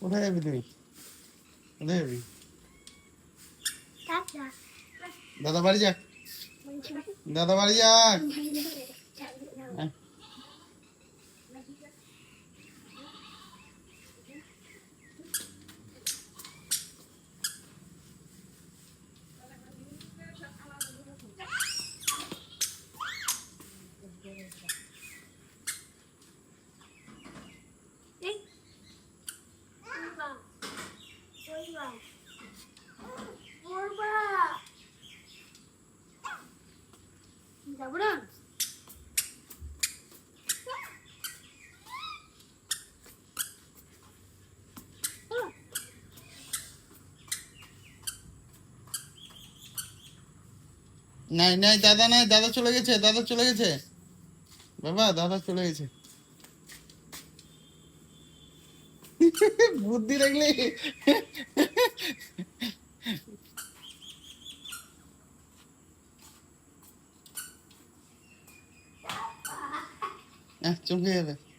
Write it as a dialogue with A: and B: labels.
A: কোথায় যাবি তুই? কোথায় যাবি? দাদা বাড়ি যাক, দাদা বাড়ি যাক।
B: যাবো না।
A: নাই নাই দাদা নাই, দাদা চলে গেছে, দাদা চলে গেছে বাবা, দাদা চলে গেছে। বুদ্ধি রাখলে চমকে যাবে।